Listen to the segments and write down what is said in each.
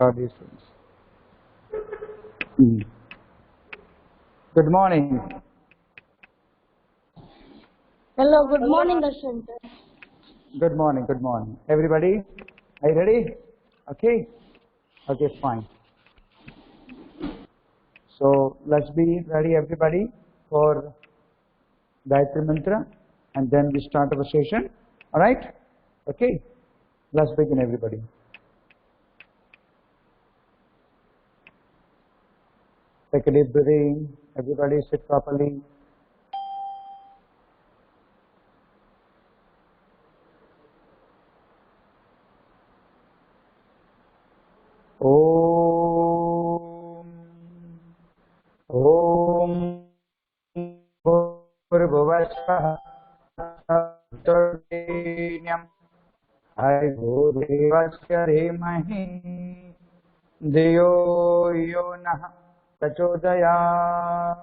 for these things. Good morning. Hello, good morning, Ashwin. Good morning, good morning. Everybody, are you ready? Okay? Okay, fine. So, let's be ready, everybody, for Gayatri Mantra, and then we start our session. Alright? Okay? Let's begin, everybody. Take a deep breathing. Everybody sit properly. Om Bhurvuvasvaha Saturnyam Bhargo Devasya Dhimahi Dhiyo Yonah Prachodayat.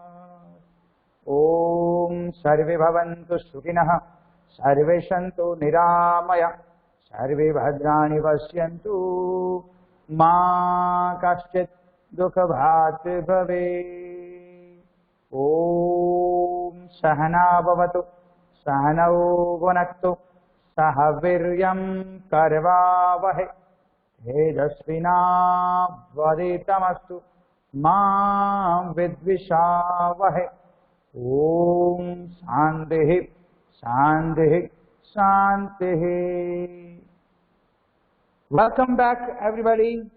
Om Sarve Bhavantu Sukhinah Sarve Santu Niramaya Sarve Bhadrani Pasyantu Ma Kaschit Dukha Bhat Bhave. Om Sahana Bhavatu Sahanau Bhunaktu Sahaviryam Karvavahe Tejasvina Vaditamastu Ma Vidvishavahe. Om Shanti Shanti Shanti. Welcome back, everybody.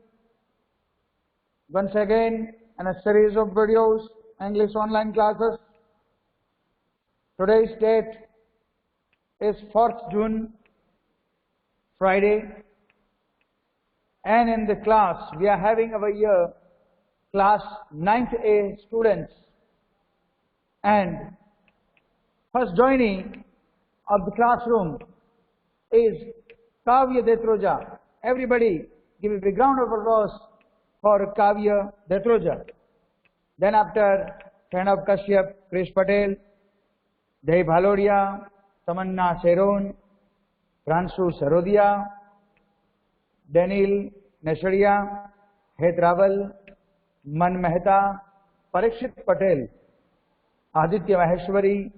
Once again, in a series of videos, English online classes. Today's date is 4th June, Friday. And in the class, we are having our year class 9th A students. And first joining of the classroom is Kavya Detroja. Everybody give a big round of applause for Kavya Detroja. Then after Pranav Kashyap, Krish Patel, Dev Bhalodia, Tamanna Seron, Pransu Sarodia, Daniel Nesharia, Het Raval, Man Mehta, Parikshit Patel, Aditya Maheshwari,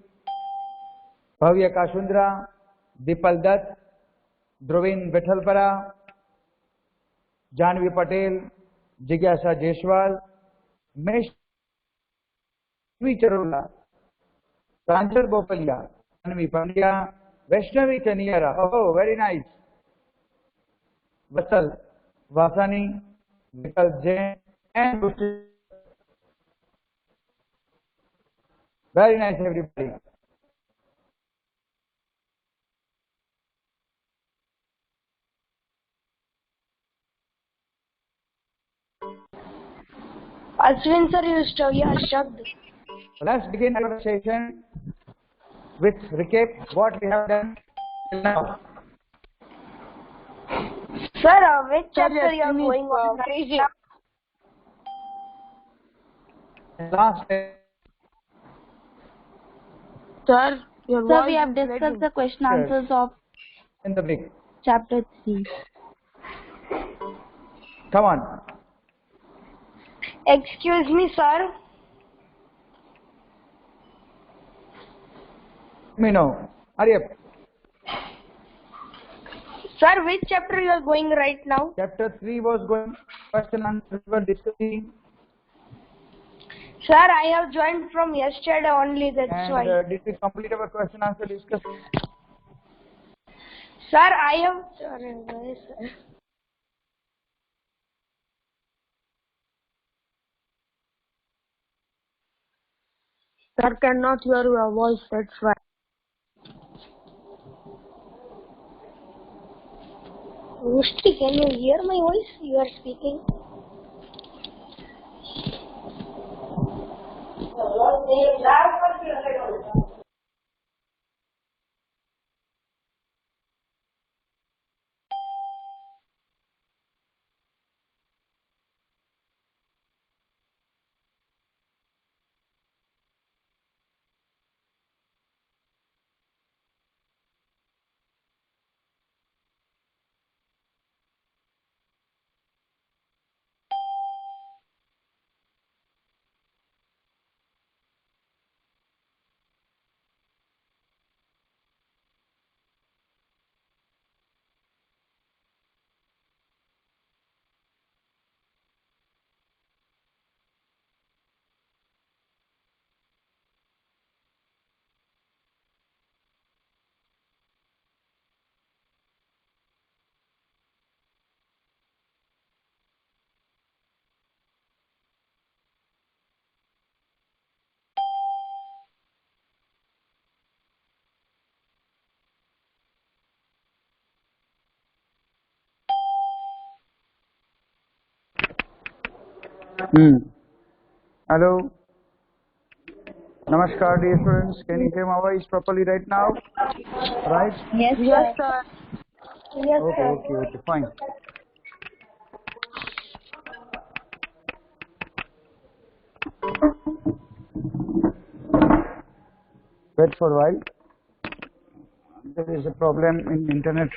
Bhavya Kashundra, Dipal Dutt, Dhruvin Vithalpara, Janvi Patel, Jigyasa Jaiswal, Meshvi Charula, Pranjal Bopalia, Tanvi Pandya, Vaishnavi Chaniyara. Oh, very nice. Vasal Vasani, Vikal Jain, and Bushi. Very nice, everybody. Ashwin sir, you are shocked. Let's begin our session with recap what we have done till now. Sir, which chapter you are going on? Crazy. Last Sir, we have discussed the question answers of in the week. chapter 3. Come on. Excuse me, sir. Let me know. Hurry up. Sir, which chapter you are going right now? Chapter 3 was going. Question answer we were discussing. Sir, I have joined from yesterday only, that's why. And did we complete our question answer discussion? Sir, I have... Sorry, sir. Sir cannot hear your voice, that's why. Mushti, can you hear my voice? You are speaking. Hello. Namaskar, dear students. Can you hear my voice properly right now? Right? Yes, Yes, sir. sir. Yes, Okay, sir. okay, okay, fine. Wait for a while. There is a problem in internet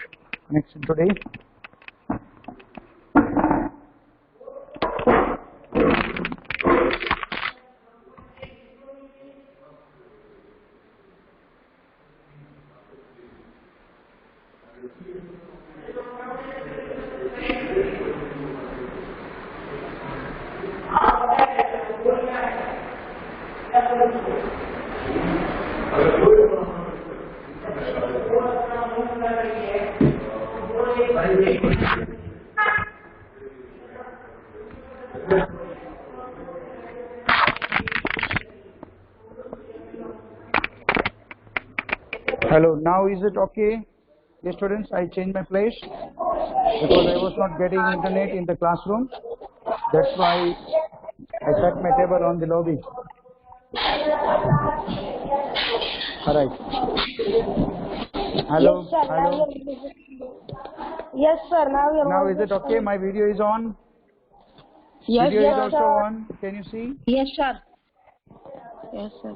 connection today. Hello, now is it okay? Yes, students, I changed my place because I was not getting internet in the classroom. That's why I set my table on the lobby. Alright. Hello, Yes, sir. hello. Yes, sir. Now your Now voice is it okay? My video is on. Yes, Video is sir. also on. Can you see? Yes, sir. Yes, sir.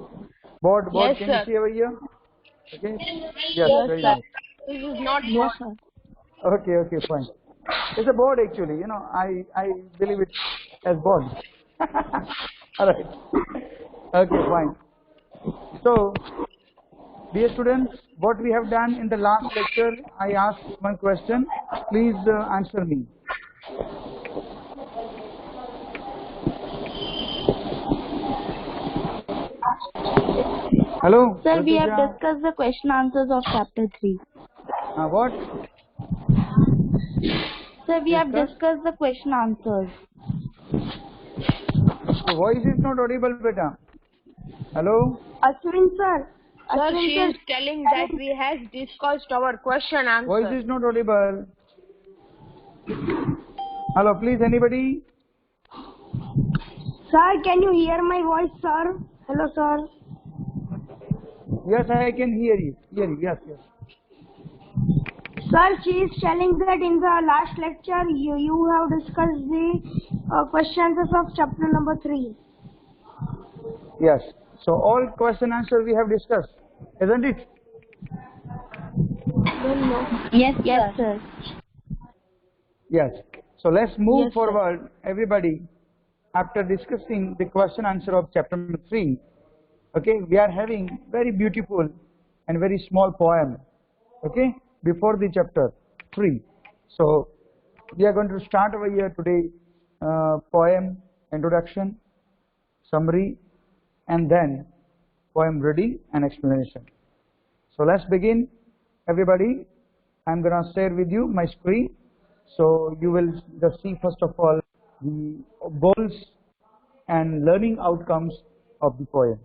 Board, Yes, can sir. you see over here? Okay. Yes, Yes, very sir. nice. This is not Yes, sir. Okay, okay, fine. It's a board actually. You know, I believe it as board. Alright. Okay, fine. So, dear students, what we have done in the last lecture, I asked one question. Please answer me. Hello. Sir, we have Ratuja. discussed the question answers of chapter 3. What? Sir, we have Discuss? discussed the question answers. The voice is not audible, beta. Hello. Ashwin, sir. Sir, Ashwin, she is telling that we have discussed our question Voice answer. is not audible. Hello, please, anybody? Sir, can you hear my voice, sir? Hello, sir. Yes, I can hear you. Yes, yes. Sir, she is telling that in the last lecture you have discussed the questions of chapter number 3. Yes. So all question answer we have discussed, isn't it? Yes, yes, sir. Yes. So let's move Yes, sir. forward, everybody. After discussing the question answer of chapter number 3, okay, we are having very beautiful and very small poem, okay, before the chapter 3. So we are going to start over here today poem introduction, summary, and then poem reading and explanation. So let's begin, everybody. I'm gonna share with you my screen, so you will just see first of all the goals and learning outcomes of the poem.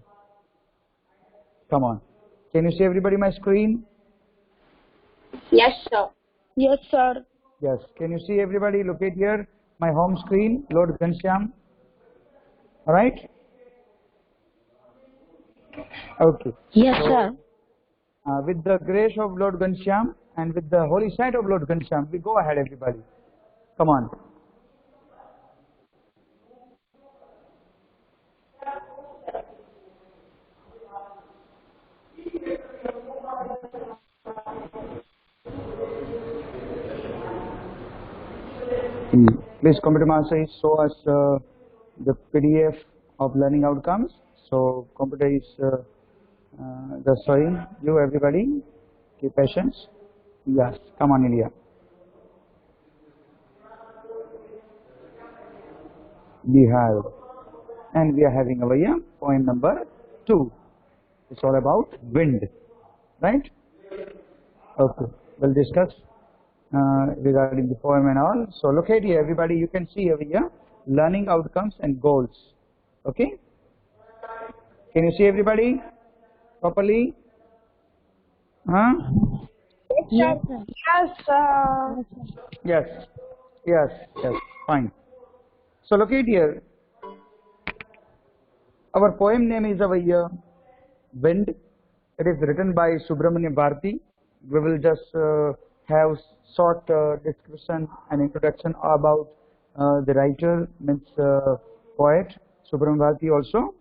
Come on, can you see everybody my screen? Yes, sir. Yes, sir. Yes. Can you see everybody? Look at here, my home screen, Lord Ghanshyam. All right. Okay. Yes, sir. With the grace of Lord Ghanshyam and with the holy sight of Lord Ghanshyam, we go ahead, everybody. Come on. Please, Computer Master, show us the PDF of learning outcomes. So, computer is just showing you, everybody. Keep patience. Yes, come on, India. We have, and we are having over here point number 2. It's all about wind, right? Okay, we'll discuss regarding the poem and all. So look at here, everybody. You can see over here learning outcomes and goals. Okay, can you see everybody properly? Huh? Yes, sir. Yes, Yes, yes, yes. Fine. So look at here. Our poem name is over here, Wind. It is written by Subramanya Bharati. We will just have short description and introduction about the writer, means poet Subramanya Bharati also.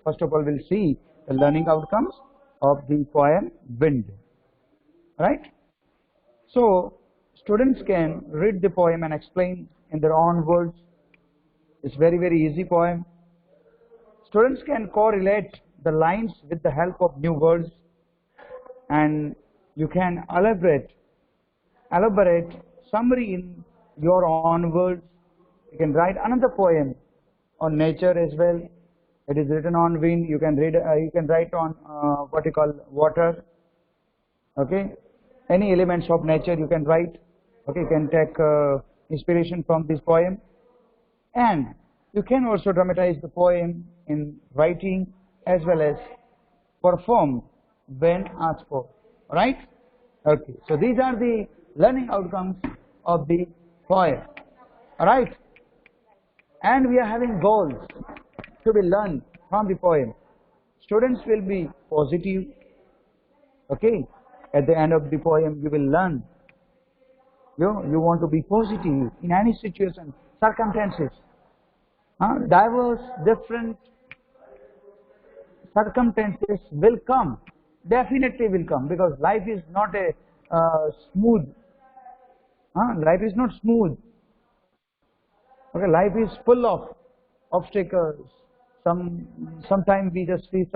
First of all, we'll see the learning outcomes of the poem Wind. Right? So, students can read the poem and explain in their own words. It's very easy poem. Students can correlate the lines with the help of new words, and you can elaborate summary in your own words. You can write another poem on nature as well. It is written on wind. You can read. You can write on what you call water. Okay, any elements of nature you can write. Okay, you can take inspiration from this poem, and you can also dramatize the poem in writing as well as perform when asked for. Right? Okay. So these are the learning outcomes of the poem. Alright? And we are having goals to be learned from the poem. Students will be positive. Okay? At the end of the poem, you will learn. You want to be positive in any situation, circumstances. Diverse, different circumstances will come. Definitely will come, because life is not a smooth. Life is not smooth. Okay, life is full of obstacles. Sometimes we just face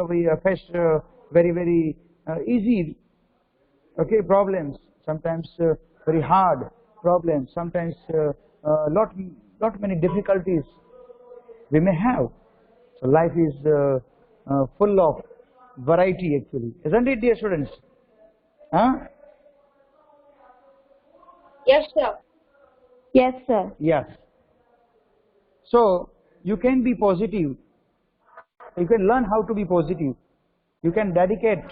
very easy, okay, problems. Sometimes very hard problems. Sometimes lot many difficulties we may have. So life is full of variety actually, isn't it, dear students? Yes, sir. Yes, sir. Yes. So you can be positive. You can learn how to be positive. You can dedicate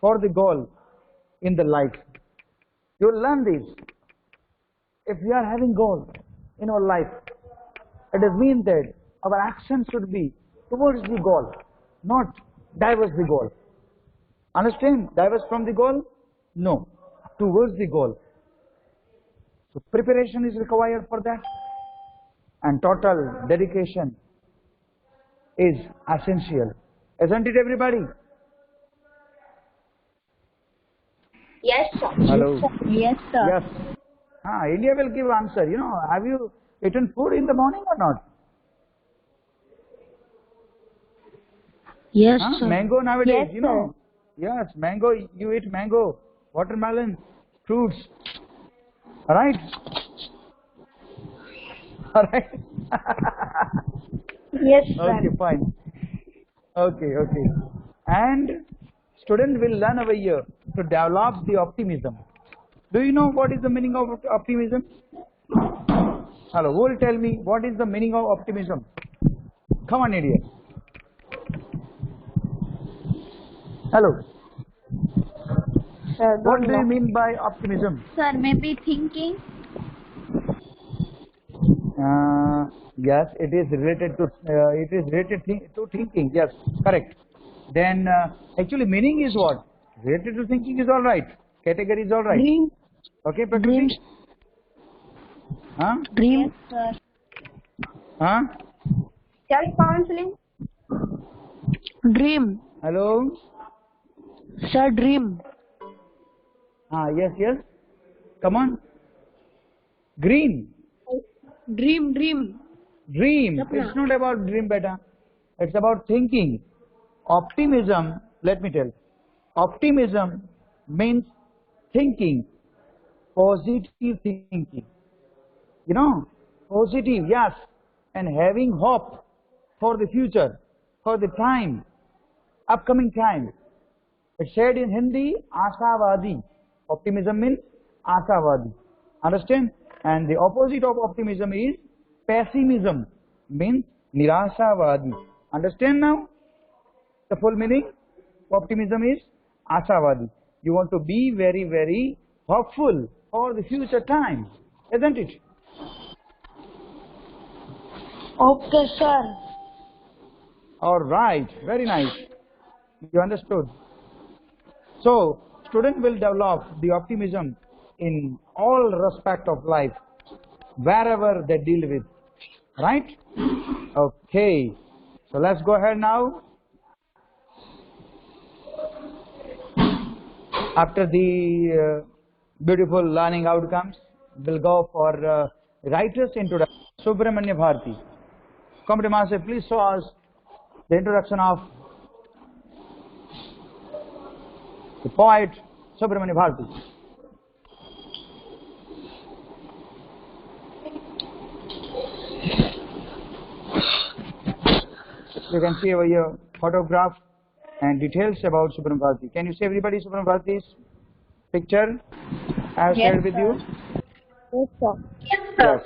for the goal in the life. You will learn this. If we are having goal in our life, it does mean that our action should be towards the goal, not diverse the goal. Understand? Diverse from the goal? No. Towards the goal. So preparation is required for that, and total dedication is essential. Isn't it, everybody? Yes, sir. Hello? Yes, sir. Yes. India will give answer. You know, have you eaten food in the morning or not? Yes, sir. Mango nowadays, Yes, you know. Yes, mango, you eat mango, watermelon, fruits. Alright? Alright? Yes, sir. Okay, fine. Okay. And student will learn over here to develop the optimism. Do you know what is the meaning of optimism? Hello, who will tell me what is the meaning of optimism? Come on, idiot. Hello. Sir, What do you mean by optimism? Sir, maybe thinking. Yes, it is related to thinking. Yes, correct. Then actually meaning is what? Related to thinking is all right. Category is all right. Dream. Okay, Prakriti? Dreams. Dream. Yes, sir. Self-counseling. Dream. Hello? Sir, dream. Yes. Come on. Green. Dream. Dream. Sapna. It's not about dream, beta. It's about thinking. Optimism, let me tell. Optimism means thinking. Positive thinking. You know, positive, yes. And having hope for the future, for the time, upcoming time. It's said in Hindi, Asavadi. Optimism means Asavadi. Understand? And the opposite of optimism is pessimism, means Nirashavadi. Understand now? The full meaning? Optimism is Ashavadi. You want to be very hopeful for the future time, isn't it? Okay, sir. All right, very nice. You understood. So, student will develop the optimism in all respect of life, wherever they deal with, right? Okay, so let's go ahead now. After the beautiful learning outcomes, we'll go for writer's introduction. Subramanya Bharati. Committee Master, please show us the introduction of the poet Subramanya Bharati. You can see over here photograph and details about Subramanya Bharati. Can you see everybody Subramanya Bharati's picture I have shared with you? Yes, sir. Yes.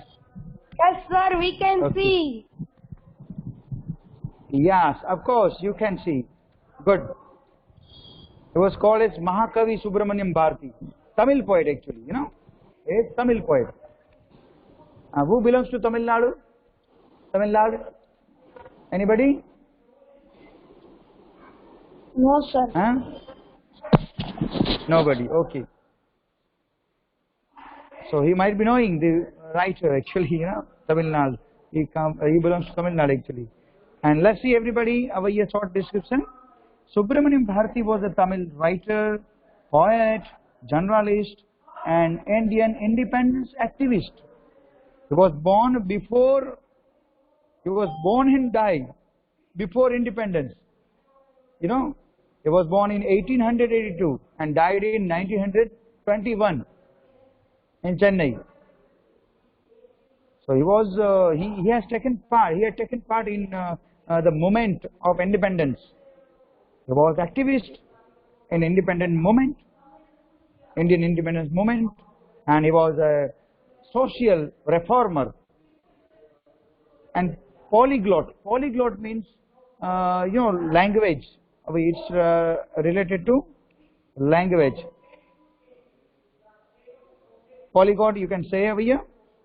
Yes, sir, we can Okay. see. Yes, of course, you can see. Good. He was called as Mahakavi Subramaniam Bharati. Tamil poet actually, you know. A Tamil poet. Who belongs to Tamil Nadu? Tamil Nadu? Anybody? No, sir. Huh? Nobody, okay. So he might be knowing the writer actually, you know, Tamil Nadu. He belongs to Tamil Nadu actually. And let's see everybody, our short description. Subramaniam Bharati was a Tamil writer, poet, journalist, and Indian independence activist. He was born and died before independence. You know, he was born in 1882 and died in 1921 in Chennai. So he was he had taken part in the movement of independence. He was activist in independent movement, Indian independence movement, and he was a social reformer and polyglot. Polyglot means you know, language. It's related to language. Polyglot, you can say over here,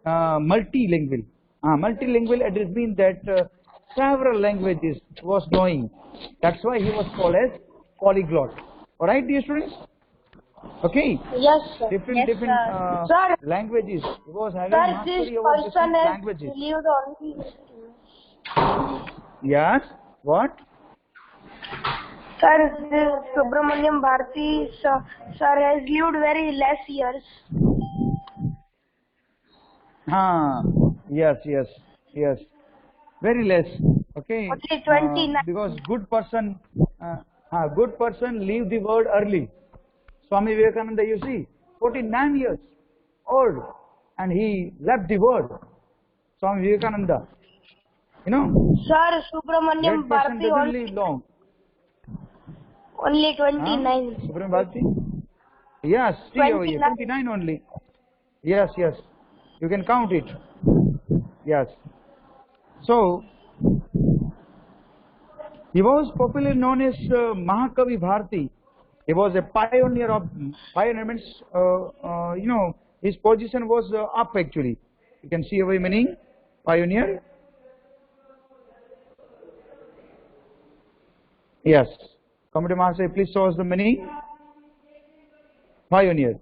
multilingual. Multilingual, it means that several languages was knowing. That's why he was called as polyglot. All right, dear students. Okay. Yes, sir. Different Sir. languages. He was having Sir, this mastery over person different has languages. lived only. Yes. What? Sir, this Subramaniam Bharati, sir, has lived very less years. Yes. Very less. Okay. Only 29. Because good person leave the world early. Swami Vivekananda, you see, 49 years old, and he left the world. Swami Vivekananda, you know. Sir, Subramaniam That person Bharati doesn't live long. only 29. Subramaniam Bharati? Yes, see over here, 29 only. Yes. You can count it. Yes. So, he was popularly known as Mahakavi Bharati. He was a pioneer means, you know, his position was up actually. You can see over meaning, pioneer. Yes. Committee Master, please show us the meaning. Pioneer.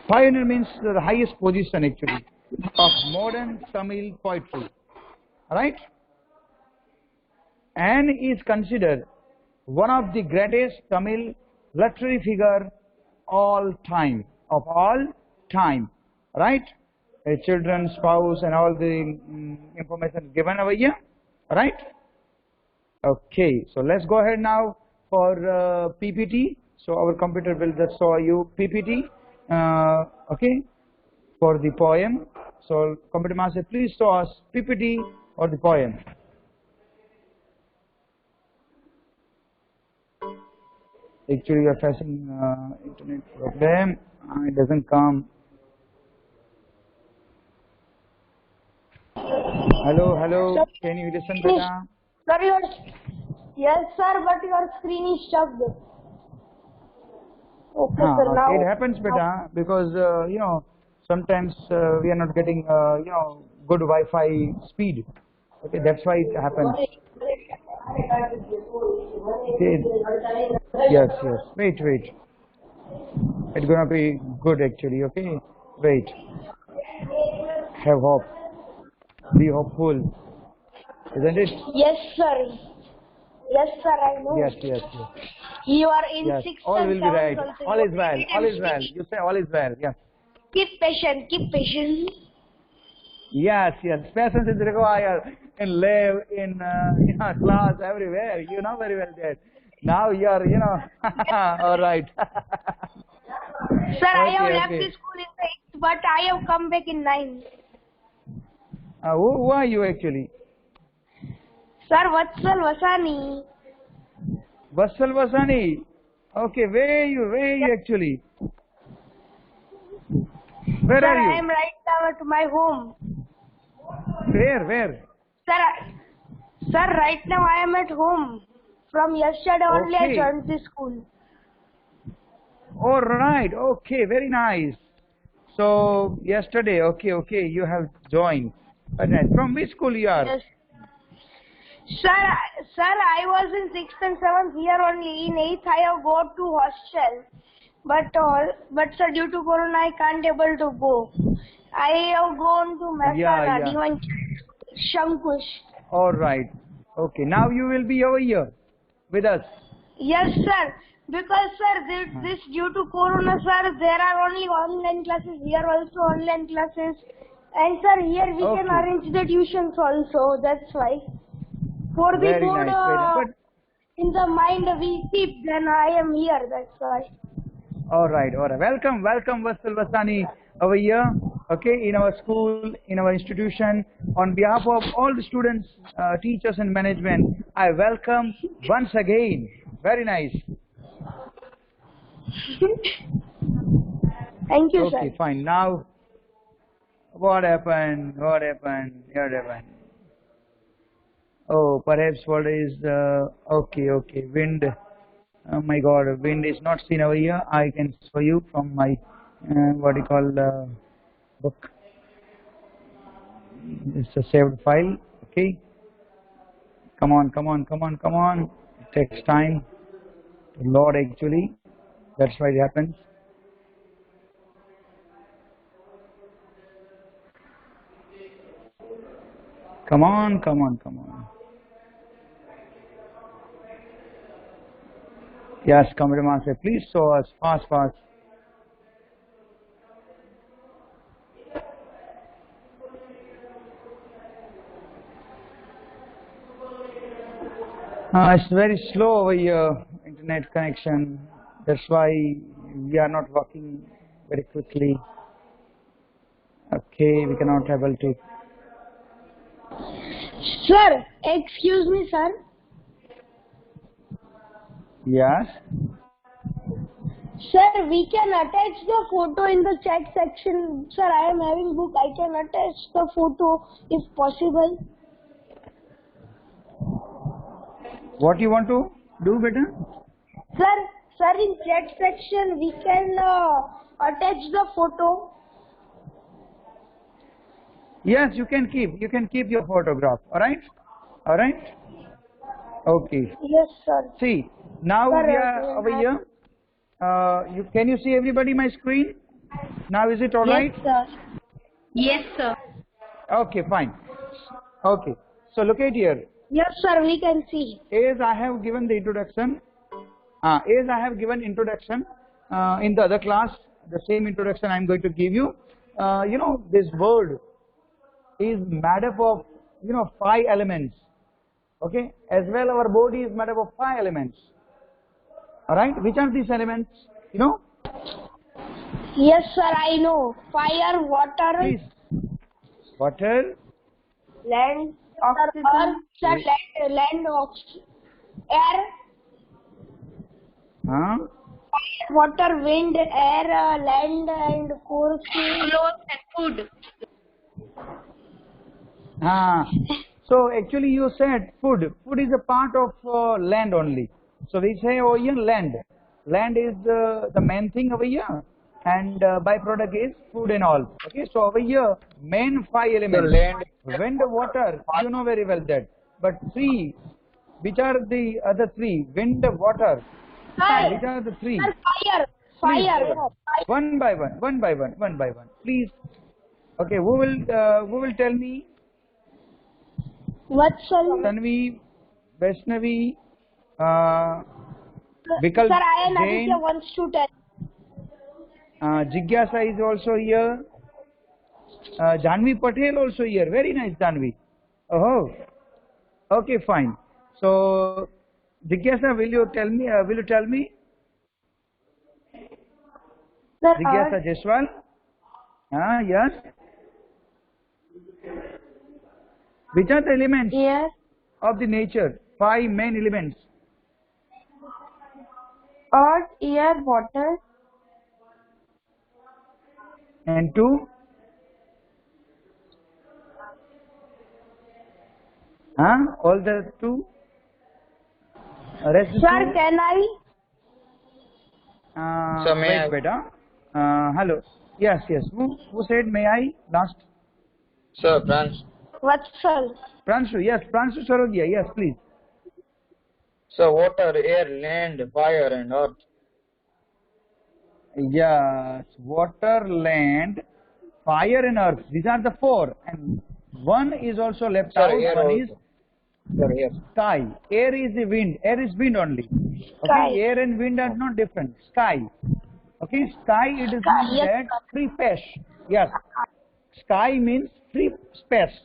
Pioneer means the highest position actually of modern Tamil poetry, right? And is considered one of the greatest Tamil literary figure of all time, right? A children, spouse, and all the information given over here, right? Okay, so let's go ahead now for PPT. So our computer will just show you PPT. Okay, for the poem. So computer master, please show us PPT or the poem. Actually, we are facing internet problem. It doesn't come. Hello. Sir, Can you listen, beta? Sir, yes, sir, but your screen is stuck there. Okay, sir, now. It happens, beta, because you know, sometimes we are not getting good Wi-Fi speed. Okay, that's why it happens. Okay. Yes, yes. Wait. It's gonna be good actually. Okay. Wait. Have hope. Be hopeful. Isn't it? Yes, sir. Yes, sir, I know. Yes. You are in Yes. 6th All and will be 7th right. also. All is well. All is well. You say all is well. Yeah. Keep patient, Yes. Patience is required in live, in class, everywhere. You know very well that. Now you are, all right. Sir, I have left Okay. the school in 8th, but I have come back in 9th. Who are you actually? Sir, Vatsal Vasani. Vatsal Vasani. Okay, where are you actually? Where Sir, are I you? am right now at my home. Where? Sir, right now I am at home. From yesterday only I Okay. joined the school. All right. Okay, very nice. So yesterday, okay, you have joined. Very nice. From which school you are? Yes. Sir, I was in 6th and 7th here only. In 8th I have go to hostel. But sir, due to Corona I can't able to go. I have gone to Mehsana, Yeah. Diwan Shankush. All right. Okay. Now you will be over here with us. Yes, sir. Because sir, this due to Corona, sir, there are only online classes. Here also online classes. And sir, here we can Okay. arrange the tuitions also. That's why. For the Very board, nice. Very nice. But in the mind we keep, then I am here. That's why. all right. Welcome, Vatsal Vasani over here. Okay, in our school, in our institution. On behalf of all the students, teachers, and management, I welcome once again. Very nice. Thank you, Okay, sir. fine. Now, what happened? Oh, perhaps what is okay. Wind. Oh my God, wind is not seen over here. I can show you from my what you call book. It's a saved file. Okay. Come on. It takes time to load actually. That's why it happens. Come on. Yes, Commander Master, please show us fast. It's very slow over here, internet connection. That's why we are not working very quickly. Okay, we cannot able to. Sir, excuse me, sir. Yes. Sir, we can attach the photo in the chat section. Sir, I am having book. I can attach the photo if possible. What you want to do, beta? Sir, in chat section we can attach the photo. Yes, you can keep your photograph. All right. Okay. Yes, sir. See, now Sir, we are over here. Can you see everybody my screen? Now is it all right? Yes, sir. Yes, sir. Okay, fine. Okay, so look at here. Yes, sir, we can see. As I have given the introduction, in the other class, the same introduction I am going to give you. This world is made up of 5 elements. Okay, as well our body is made up of 5 elements. All right, which are these elements? Yes, sir, I know. Fire, water, Please. Water, land, Oxygen. earth, sir, land, oxygen, air, fire, water, wind, air, land, and course. Clothes and food. So actually you said food. Food is a part of land only. So we say over here land. Land is the main thing over here. and byproduct is food and all. Okay, so over here main 5 elements: land. wind, water, you know very well that. But 3, which are the other 3? Wind, water. Sir, Which are the 3? sir, fire. Please, Fire. one by one. Please. Okay, who will tell me? What, sir? Tanvi, Vaishnavi, Vikalp, Sir, I and Jain, Aditya wants to tell. Jigyasa is also here. Janvi Patel also here. Very nice, Janvi. Oh, okay, fine. So, Jigyasa, will you tell me? Sir, Jigyasa Jaiswal. Yes. Which are the elements yes. of the nature? 5 main elements. Earth, air, water. And 2? All the 2? Rest Sir, 2? can I? So may I? Wait, beta. Hello. Yes. Who said may I last? Sir, branch. What, sir? Pranshu. Yes, Pranshu Sarogia. Yes, please. So water, air, land, fire, and earth. Yes, water, land, fire and earth. These are the 4. And 1 is also left Sir, out. air 1 also. is Sir, air. sky. Air is the wind. Air is wind only. Sky. Okay, air and wind are not different. Sky. Okay, sky, it is Sky, means yes, that free space. Yes, sky means free space.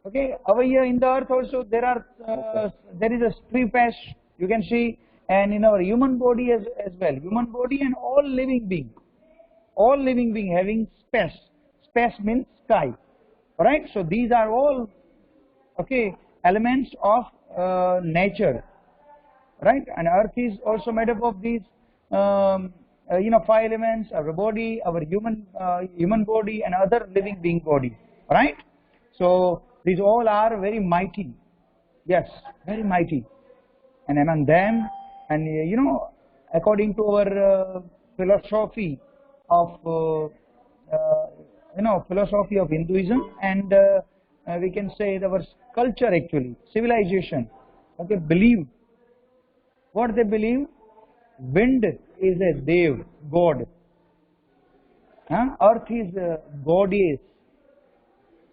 Okay, over here in the earth also there is a free space, you can see, and in our human body as well. Human body and all living being having space. Space means sky. Alright, so these are all elements of nature. Right, and earth is also made up of these 5 elements: our body, our human body, and other living being body. Right, so these all are very mighty. Yes, very mighty. And among them, and according to our philosophy of philosophy of Hinduism, and we can say our culture, actually civilization, believe what they believe. Wind is a dev, god. Earth is a goddess.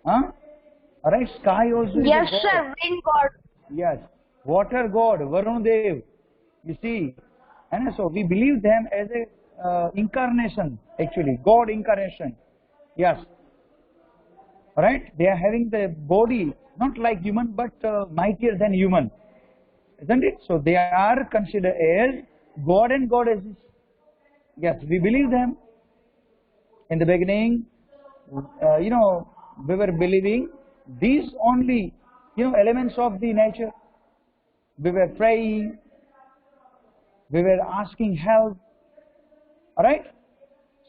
Alright, sky also is Yes, a god. sir, wind god. Yes, water god, Varun Dev. You see, and so we believe them as a incarnation, actually god incarnation. Yes. Alright, they are having the body not like human but mightier than human, isn't it? So they are considered as god and goddesses. Yes, we believe them. In the beginning, we were believing these only elements of the nature. We were praying, we were asking help. Alright,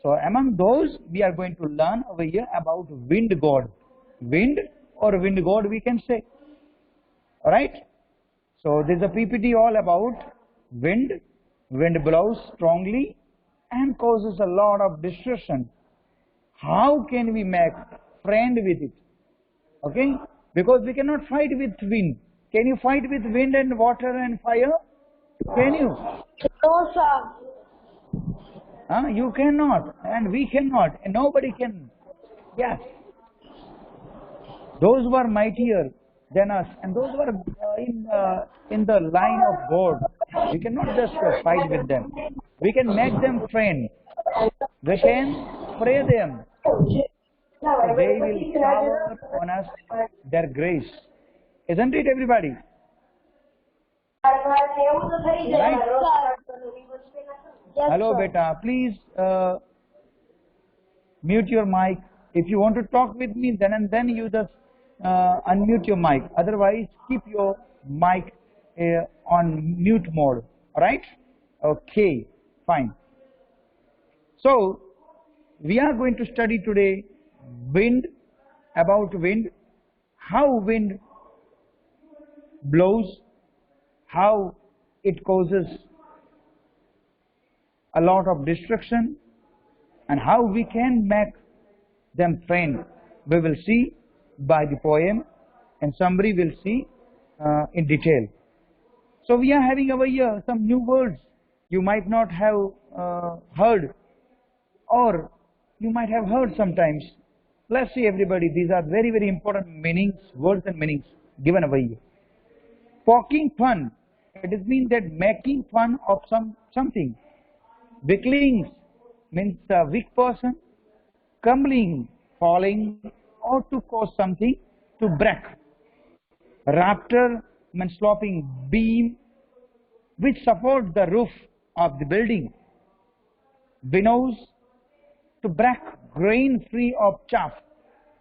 so among those we are going to learn over here about wind god. Wind or wind god, we can say. Alright, so there is a PPT all about wind. Wind blows strongly and causes a lot of destruction. How can we make friend with it? Okay, because we cannot fight with wind. Can you fight with wind and water and fire? Can you? No, sir. You cannot, and we cannot, and nobody can. Yes, those who are mightier than us, and those who are in the line of God, we cannot just fight with them. We can make them friend. We can pray them. So they will shower on us their grace. Isn't it, everybody? Right? Yes, Hello, sir. beta. Please mute your mic. If you want to talk with me, then and then you just unmute your mic. Otherwise, keep your mic on mute mode. Alright? Okay, fine. So, we are going to study today wind, about wind, how wind blows, how it causes a lot of destruction, and how we can make them faint, we will see by the poem, and somebody will see in detail. So we are having over here some new words you might not have heard, or you might have heard sometimes. Let's see everybody, these are very, very important meanings, words and meanings given over here. Poking fun, it means that making fun of something. Weaklings means a weak person. Crumbling, falling, or to cause something to break. Rafter means sloping beam which support the roof of the building. Winnows, to break grain free of chaff,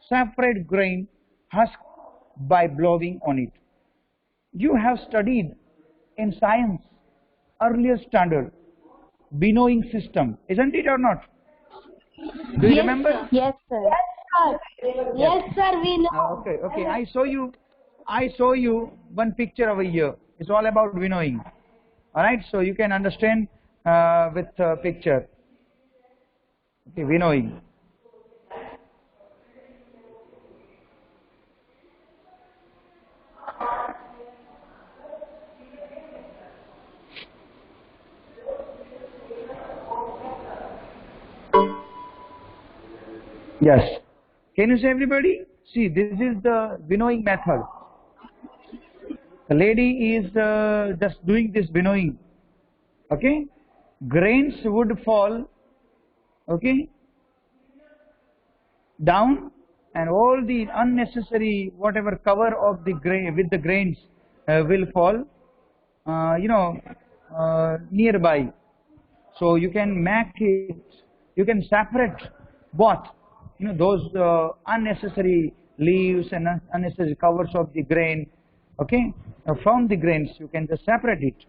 separate grain husk by blowing on it. You have studied in science earlier standard winnowing system, isn't it or not? Do you remember? Yes, sir. Yes, sir, we know. Okay. I show you one picture over here. It's all about winnowing. All right, so you can understand with picture. Okay, winnowing. Yes. Can you say everybody? See, this is the winnowing method. The lady is just doing this winnowing. Okay, grains would fall. Okay, down, and all the unnecessary whatever cover of the grain with the grains will fall. Nearby. So you can make it. You can separate both. Those unnecessary leaves and unnecessary covers of the grain. Okay, from the grains you can just separate it.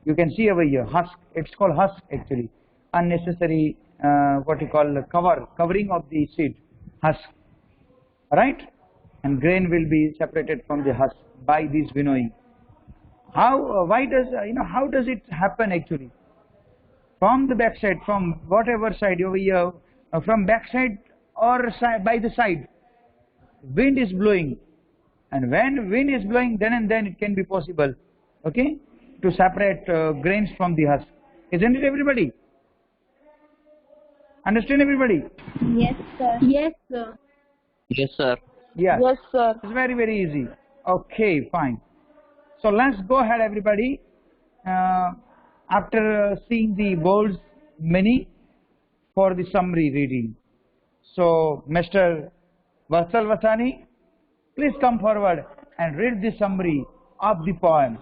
You can see over here husk. It's called husk actually. Unnecessary what you call covering of the seed, husk. Right, and grain will be separated from the husk by this winnowing. How? Why does how does it happen actually? From the backside, from whatever side over here, from backside or side, by the side, wind is blowing, and when wind is blowing, then and then it can be possible, okay, to separate grains from the husk. Isn't it, everybody? Understand, everybody? Yes, sir. Yes, sir. Yes, sir. Yeah. Yes, sir. It's very, very easy. Okay, fine. So let's go ahead, everybody. After seeing the words many, for the summary reading. So, Mr. Vatsal Vasani, please come forward and read the summary of the poem.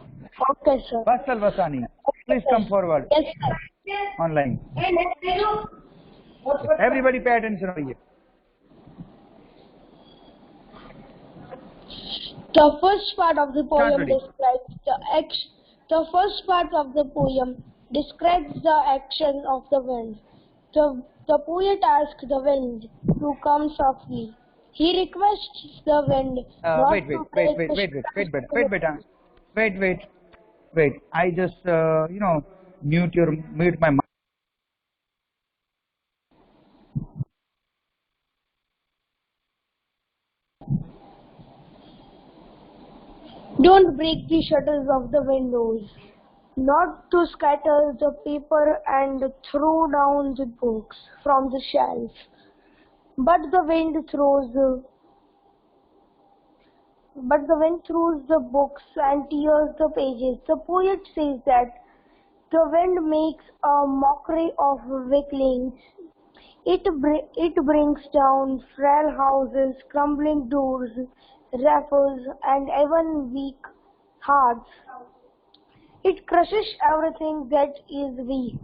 Okay, sir. Vatsal Vasani, please come forward. Yes, sir. Online. Everybody pay attention over here. The first part of the poem reading. describes the first part of the poem describes the action of the wind. The poet asks the wind to come softly. He requests the wind not Wait. I just mute my mic. Don't break the shutters of the windows, not to scatter the paper and throw down the books from the shelf, but the wind throws the books and tears the pages. The poet says that the wind makes a mockery of weaklings. It brings down frail houses, crumbling doors, rafters, and even weak hearts. It crushes everything that is weak.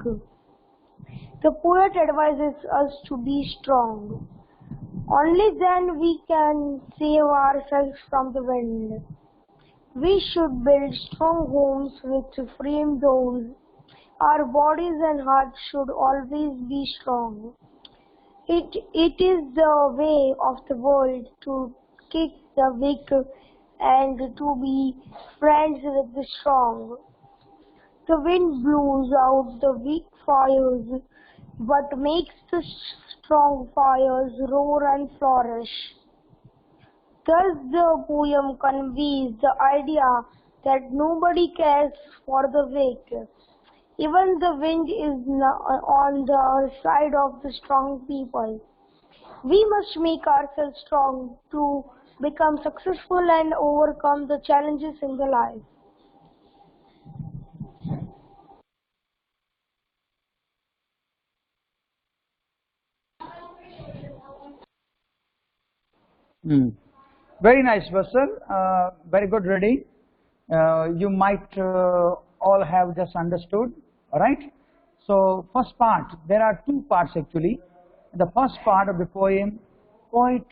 The poet advises us to be strong. Only then we can save ourselves from the wind. We should build strong homes with frame doors. Our bodies and hearts should always be strong. It is the way of the world to kick the weak and to be friends with the strong. The wind blows out the weak fires but makes the strong fires roar and flourish. Thus the poem conveys the idea that nobody cares for the weak. Even the wind is on the side of the strong people. We must make ourselves strong to become successful and overcome the challenges in the life. Hmm. Very nice, Vassal. Very good reading. You might all have just understood. All right. So first part, there are two parts actually. The first part of the poem, poet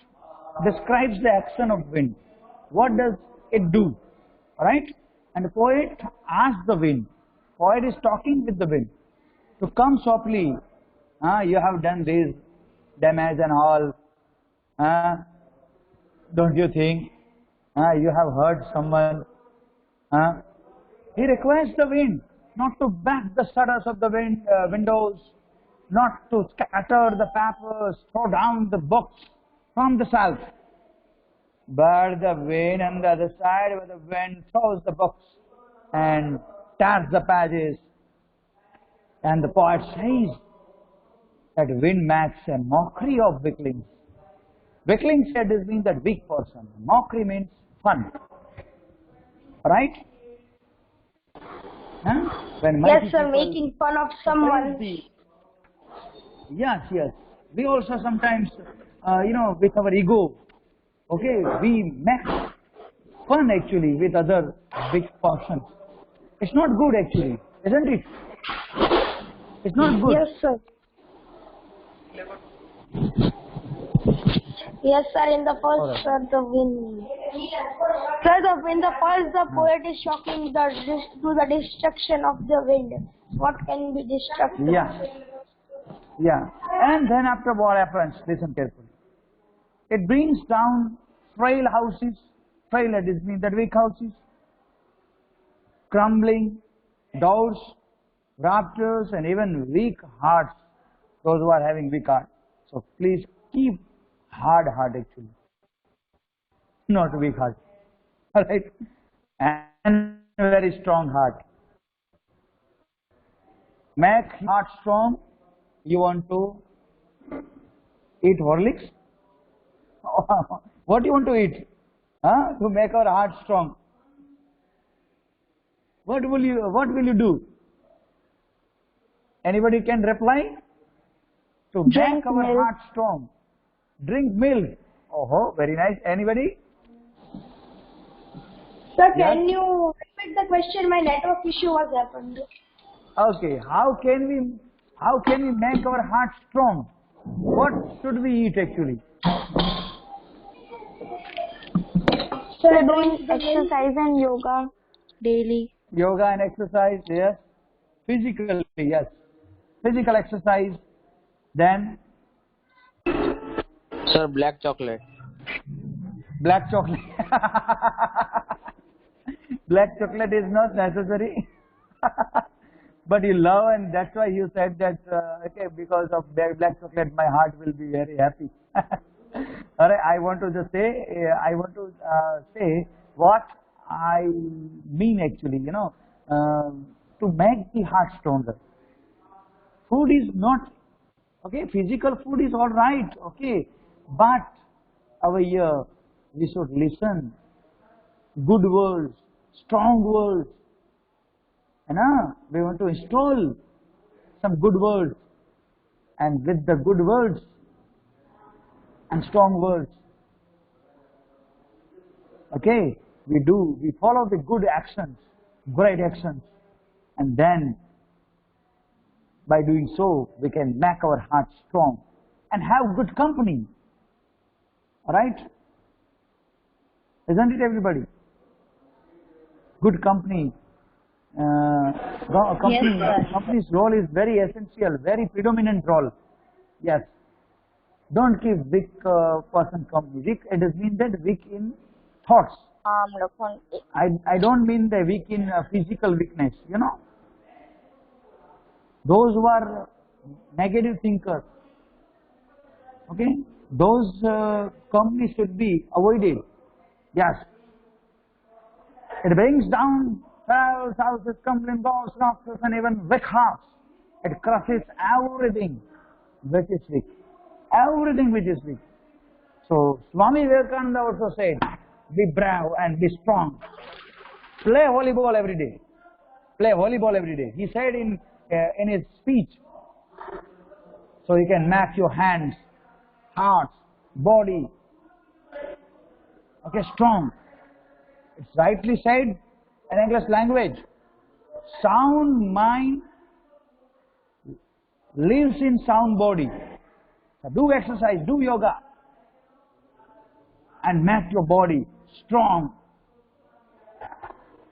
describes the action of wind. What does it do? All right. And the poet asks the wind. Poet is talking with the wind to come softly. You have done this damage and all. Don't you think? You have hurt someone. He requires the wind not to back the shutters of the windows, not to scatter the papers, throw down the books from the shelf. But the wind on the other side, where the wind throws the books and tears the pages. And the poet says that wind makes a mockery of weaklings. Weakling said this means that weak person. Mockery means fun. Right? When yes, sir, making fun of someone. Yes, yes. We also sometimes, with our ego, okay, we make fun actually with other big persons. It's not good actually, isn't it? It's not good. Yes, sir. Yes, sir. In the first, sir, the wind. Sir, in the first, the poet is shocking to the destruction of the wind. What can be destructive? Yeah. Yeah. And then after what happens, listen carefully. It brings down frail houses. Frail, that is means that weak houses. Crumbling doors, rafters, and even weak hearts. Those who are having weak heart. So please keep hard heart actually, not weak heart. All right, and very strong heart. Make heart strong. You want to eat Horlicks? What do you want to eat? To make our heart strong. What will you do? Anybody can reply? To make our heart strong. Drink milk. Oh, very nice. Anybody? Sir, can you repeat the question? My network issue was happened. Okay. How can we make our heart strong? What should we eat actually? Sir, doing exercise and yoga daily. Yoga and exercise, yes. Physically, yes. Physical exercise. Then Sir, black chocolate. Black chocolate. Black chocolate is not necessary. But you love, and that's why you said that, okay, because of black chocolate, my heart will be very happy. Alright, I want to just say, say what I mean actually, to make the heart stronger. Food is not, okay, physical food is alright, okay, but over here we should listen good words, strong words, and we want to install some good words, and with the good words and strong words, okay, we follow the good actions, great actions, and then by doing so we can make our heart strong and have good company. Alright? Isn't it, everybody? Good company. Company's role is very essential, very predominant role. Yes. Don't keep weak person company. Weak, it does mean that weak in thoughts. I don't mean the weak in physical weakness, Those who are negative thinkers. Okay, those companies should be avoided. Yes, it brings down cells, houses, complaint, goals, doctors, and even weak hearts. It crushes everything which is weak. Everything which is weak. So Swami Vivekananda also said, be brave and be strong. Play volleyball every day. Play volleyball every day. He said in his speech, so you can make your hands, hearts, body, okay, strong. It's rightly said in English language. Sound mind lives in sound body. So do exercise, do yoga, and make your body strong.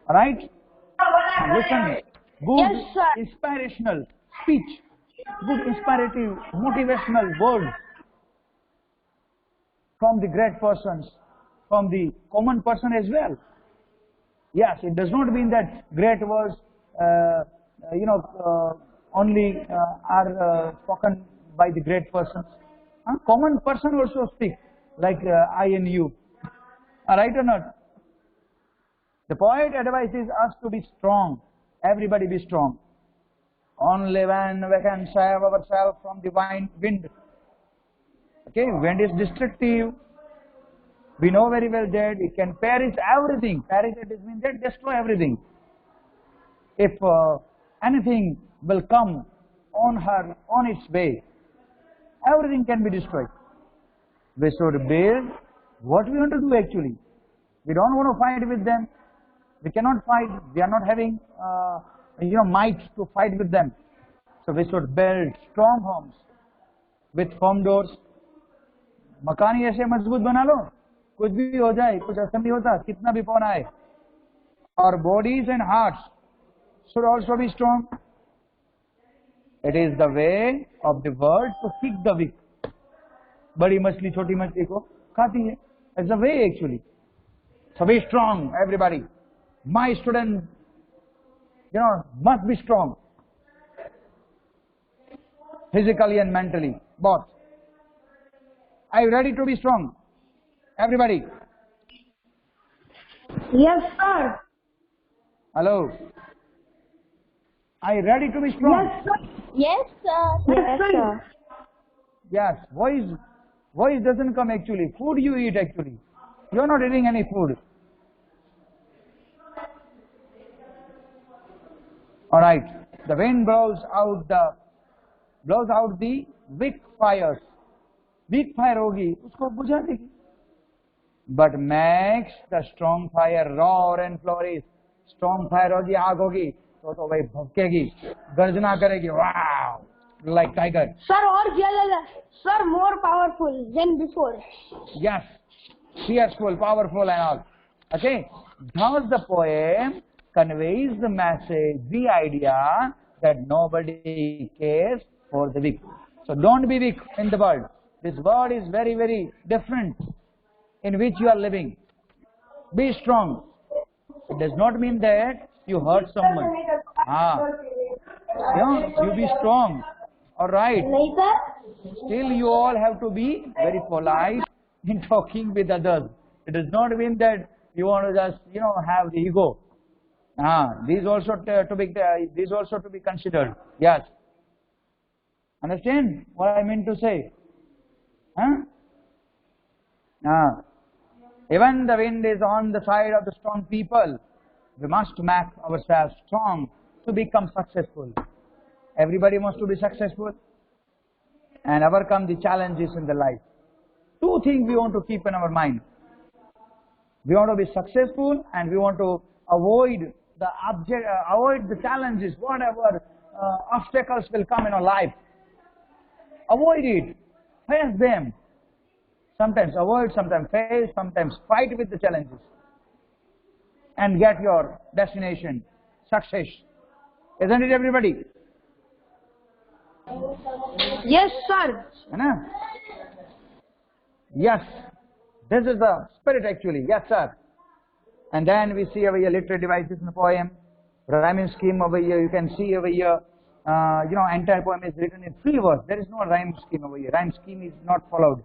Alright? Listen, good Yes, sir. inspirational speech, good inspirative, motivational words from the great persons, from the common person as well. Yes, it does not mean that great words, only are spoken by the great persons. Common person also speak, like I and you. Right or not? The poet advises us to be strong. Everybody be strong. Only when we can save ourselves from the wind. Okay, wind is destructive. We know very well that it can perish everything. Perish, it means that destroy everything. If anything will come on its way, everything can be destroyed. We should build what we want to do actually. We don't want to fight with them. We cannot fight. We are not having might to fight with them. So we should build strong homes with firm doors. मकान ही ऐसे मजबूत बना लो, कुछ भी हो जाए, कुछ असर नहीं होता, कितना भी पौना है. Our bodies and hearts should also be strong. It is the way of the world to kick the weak. बड़ी मछली छोटी मछली को खाती है. It's the way actually. So be strong, everybody. My student, must be strong. Physically and mentally, both. Are you ready to be strong? Everybody. Yes, sir. Hello. Are you ready to be strong? Yes, sir. Yes, sir. Yes, sir. Yes. Voice doesn't come actually. Food you eat actually. You are not eating any food. All right. The wind blows out the weak fires. Weak fire होगी, उसको बुझा देगी. But makes the strong fire roar and flourish. Strong fire होगी, आग होगी, तो वही भड़केगी, गर्जना करेगी. Wow, like tiger. Sir, or sir, more powerful than before. Yes, fierceful, powerful and all. Okay, thus the poem conveys the message, the idea that nobody cares for the weak. So don't be weak in the world. This world is very, very different in which you are living. Be strong. It does not mean that you hurt someone. You be strong. All right. Still you all have to be very polite in talking with others. It does not mean that you want to just, have the ego. These also to be considered. Yes. Understand what I mean to say? Even the wind is on the side of the strong people. We must make ourselves strong to become successful. Everybody wants to be successful and overcome the challenges in the life. Two things we want to keep in our mind. We want to be successful and we want to avoid the challenges, whatever obstacles will come in our life. Avoid it. Face them. Sometimes avoid, sometimes face, sometimes fight with the challenges. And get your destination, success. Isn't it, everybody? Yes, sir. Yes. This is the spirit actually. Yes, sir. And then we see over here literary devices in the poem. Rhyming scheme over here. You can see over here entire poem is written in 3 verses. There is no rhyme scheme over here. Rhyme scheme is not followed.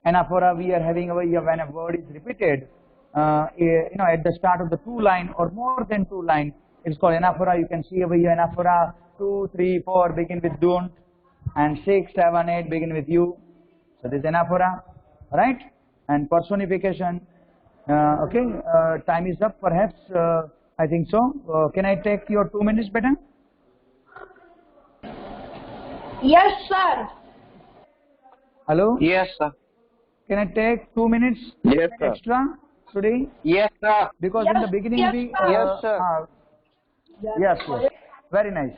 Anaphora we are having over here when a word is repeated, at the start of the 2 line or more than 2 line. It's called anaphora. You can see over here anaphora 2, 3, 4 begin with don't, and 6, 7, 8 begin with you. So this is anaphora, right? And personification. Time is up. Perhaps I think so. Can I take your 2 minutes, better? Yes, sir. Hello. Yes, sir. Can I take 2 minutes Yes, sir. extra today? Yes, sir. Because in the beginning yes, we sir. Yes, sir. yes, very nice.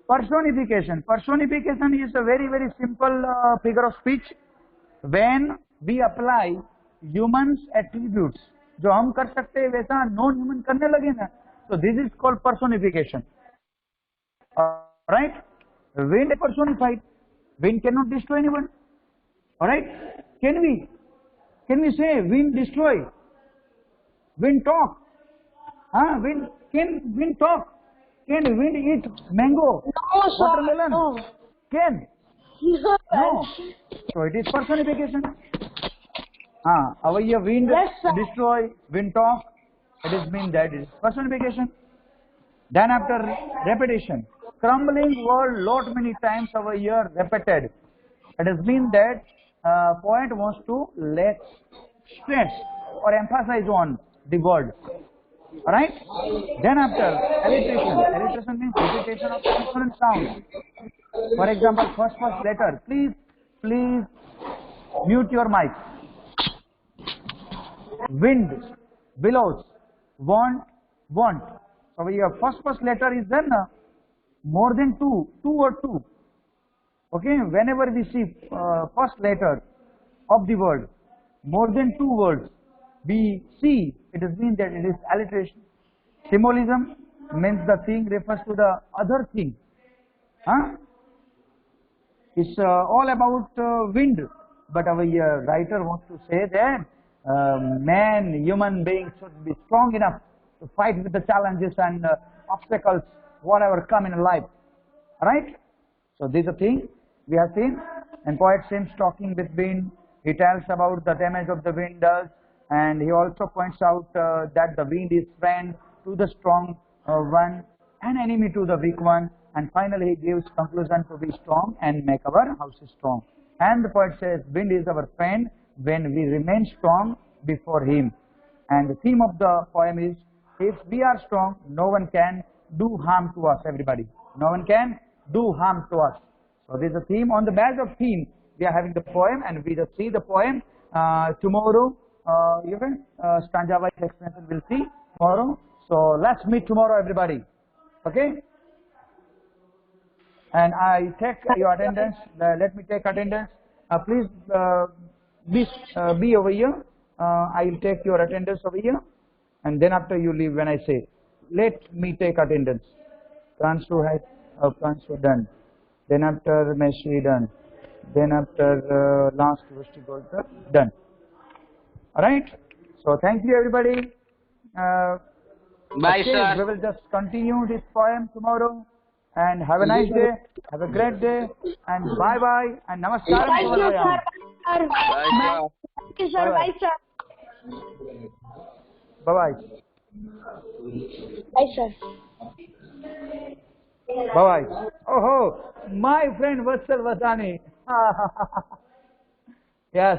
Personification. Personification is a very simple figure of speech when we apply humans attributes. जो हम कर सकते हैं वैसा non human करने लगे ना, so this is called personification. Alright? Wind is personified. Wind cannot destroy anyone. Alright? Can we say wind destroy? Wind talk? Can wind talk? Can wind eat mango? No, sir. Watermelon? No. Can? No. So it is personification. Over here wind Yes, sir. destroy, wind talk. It is mean that it is personification. Then after repetition, crumbling word lot many times over here repeated. It is mean that poet wants to let stress or emphasize on the word. Alright? Then after alliteration. Alliteration means repetition of consonant sound. For example, first letter. Please mute your mic. Wind, billows, want. So your first letter is then more than 2 or 2. Okay, whenever we see first letter of the word more than 2 words, we see it is mean that it is alliteration. Symbolism means the thing refers to the other thing. It's all about wind, but our writer wants to say that human beings should be strong enough to fight with the challenges and obstacles, whatever come in life. Right? So this is a thing we have seen, and poet seems talking with wind. He tells about the damage of the wind does, and he also points out that the wind is friend to the strong one and enemy to the weak one, and finally he gives conclusion to be strong and make our houses strong. And the poet says wind is our friend when we remain strong before him. And the theme of the poem is, if we are strong, no one can do harm to us. Everybody, no one can do harm to us. So this is a theme. On the basis of theme, we are having the poem, and we just see the poem tomorrow. Even stanza wise explanation we'll see tomorrow. So let's meet tomorrow, everybody. Okay? And I take your attendance. Let me take attendance. Please be over here. I will take your attendance over here, and then after you leave, when I say, let me take attendance. Transfer height of transfer done. Then after Messi done. Then after last Vrushti Golkar done. Alright? So thank you, everybody. Bye, okay, sir. we will just continue this poem tomorrow. And have a nice day. Have a great day. And bye bye. And namaskar. Thank you, sir. Bye, Thank you, sir. Bye, sir. Bye bye. Bye, sir. Bye bye. Oh, my friend Vatsal Vasani. Yes.